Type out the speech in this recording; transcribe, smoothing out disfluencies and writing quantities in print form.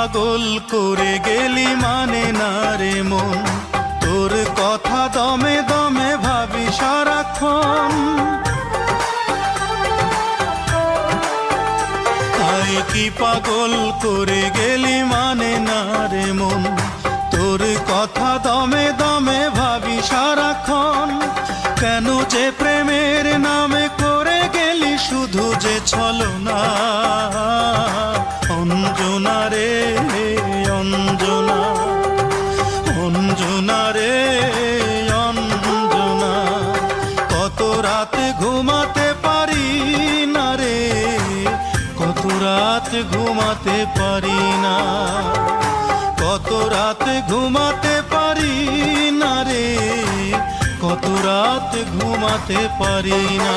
পাগল করে গেলি মানে না রে মন, তোর কথা দমে দমে ভাবি সারাক্ষণ। আয় কি পাগল করে গেলি মানে না রে মন, তোর কথা দমে দমে ভাবি সারাক্ষণ। কেন যে প্রেমের নামে করে গেলি শুধু যে ছলনা, অঞ্জনা রে অঞ্জনা, অঞ্জনা রে অঞ্জনা। কত রাত ঘুমাতে পারি না রে, কত রাত ঘুমাতে পারি না, কত রাত ঘুমাতে পারি না রে, কত রাত ঘুমাতে পারি না।